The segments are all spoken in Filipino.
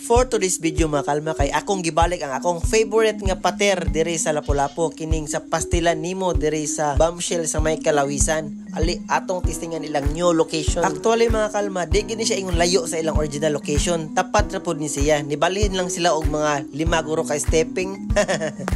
For today's video mga kalma, kay akong gibalik ang akong favorite nga pater diri sa Lapu-Lapu, kining sa Pastilan Nemo diri sa Bombshell sa may Kalawisan. Ali atong testingan ilang new location. Actually mga kalma, di gini siya ingon layo sa ilang original location. Tapat ra pud ni siya. Nibalhin lang sila og mga 5 guro ka stepping.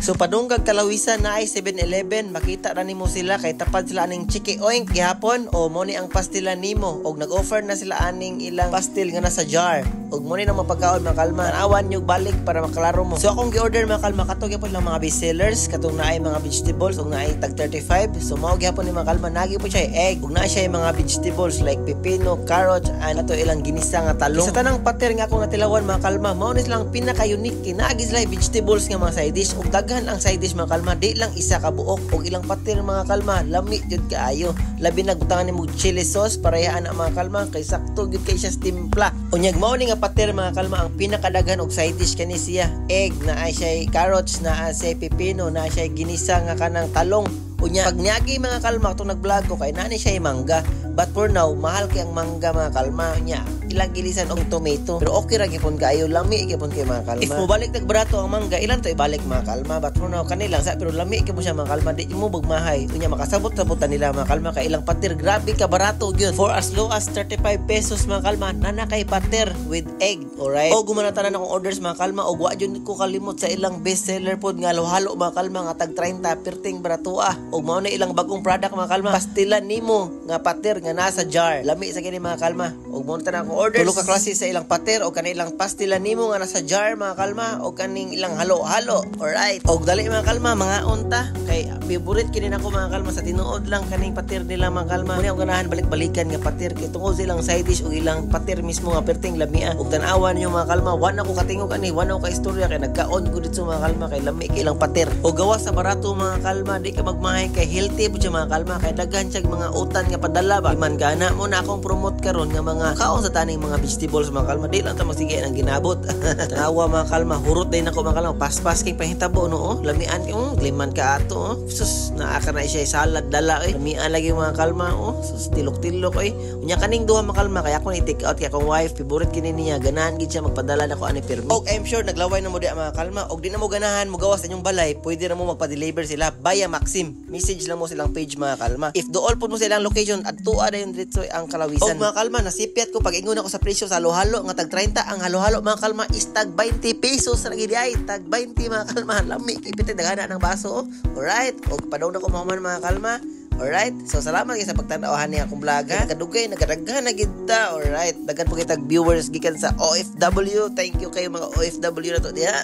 So padungkag Kalawisan na ay 7-Eleven, makita ra nimo sila kay tapat sila aning Chiki Oink gihapon o mo ni ang Pastilan Nemo og nag-offer na sila aning ilang pastil nga nasa jar. Og mo ni nang mapagkaon mga kalma, awan nyo balik para makalaro mo. So akong gi-order mga kalma, katong gyapon lang mga best sellers, katong naay mga vegetables ug naay tag 35. So mao gyapon ni mga kalma, nagi po siya egg ug naay siya mga vegetables like pepino, carrot, and ato ilang ginisa nga talong. Sa tanang pater nga akong natilawan mga kalma, mao ni silang pinaka-unique kinaagi sila vegetables nga mga side dish ug daghan ang side dish mga kalma, di lang isa ka buok ug ilang pater mga kalma, lami jud kaayo. Labi na gutangan nimo chili sauce parehaan na mga kalma kay sakto gid kay siya timpla. Unyag mao ni nga pater mga kalma, ang pinakadaghan og side dish kani siya egg na ay siya carrots na ay pepino na siya ginisa nga kanang talong. Unya pag niagi mga kalma itong nag-vlog ko kay nani siya mangga, but for now mahal kay ang mangga mga kalma. Unya ilang gilisan og tomato pero okay ra gyapon kaayo, lami gyapon kay mga kalma. If mo balik nagbarato ang mangga, ilan to ibalik mga kalma, but for now kanilang sa pero lami gyapon siya mga kalma, di mo bugmahay. Unya makasabot-sabotan nila mga kalma kay ilang pater grabe ka barato gyud. For as low as 35 pesos mga kalma, nana kay pater with egg. Alright, o gumanatanan akong orders mga kalma og wa jud ko kalimot sa ilang best seller pod nga halo-halo mga kalma nga tag 30 perting barato og mao na ilang bagong product mga kalma, Pastilan Nemo nga pater nga nasa jar. Lami sa kini mga kalma og mao na akong orders. Tulo ka klase sa ilang pater o kanilang Pastilan Nemo nga nasa jar mga kalma o kaning ilang halo-halo. Alright, og dali mga kalma, mga unta kay favorite kini nako mga kalma, sa tinuod lang kaning pater nila mga kalma. Muna og ganahan balik-balikan nga pater kay tungod silang side dish og ilang pater mismo nga perting lamia. Og tan-awan niyo mga kalma, wala ko katingog ani, wala ko ka istorya kay nagkaon ko dito mga kalma kay lami kay ilang pater. Og gawas sa barato mga kalma, di ka magmahay kay healthy po siya mga kalma, kay daghan siya mga utan nga padala ba. Iman gana mo na akong promote karon nga mga kaon sa taning mga vegetables mga kalma, di lang ta magsige ang ginabot. Tanawa mga kalma, hurot din ako mga kalma, paspas kay pahitabo no, lamian gliman ka ato sus naaka na siya salad dala lamian lagi mga kalma sus tilok-tilok unya kaning duha mga kalma kay ako ni take out kay akong wife, favorite kini niya, ganahan gid siya magpadala nako ani permi. Og I'm sure naglaway na mo di mga kalma, og di na mo ganahan mo gawas sa inyong balay, pwede na mo magpa-deliver sila via Maxim. Message lang mo silang page mga kalma. If dool pud mo silang location at tuwa na yung dito ang Kalawisan. Og mga kalma, nasipiat ko pag ingon ako sa presyo sa halo-halo nga tag 30, ang halo-halo mga kalma is tag 20 pesos ra gid ay, tag 20 mga kalma. Lami kipit daghana ng baso. Alright, og padaw na ko mahuman mga kalma. Alright, so salamat sa pagtanaw ni akong vlog ha. Kadugay nagadaghan na gid ta. Alright, daghan po kitag viewers gikan sa OFW. Thank you kayo mga OFW na to diha.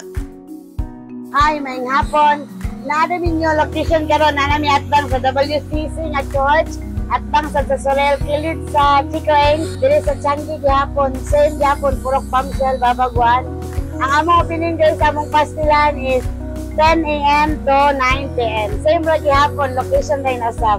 Hi, may hapon. Naada ninyo location karon na nami atbang sa WCC nga church, atbang sa Sorel Kilid sa Chiki Oink diri sa Changi gihapon, same gihapon Purok Bombshell Babaguan. Ang among pininjoy sa among pastilan is 10 AM to 9 PM. Same ra gihapon, location rin asap.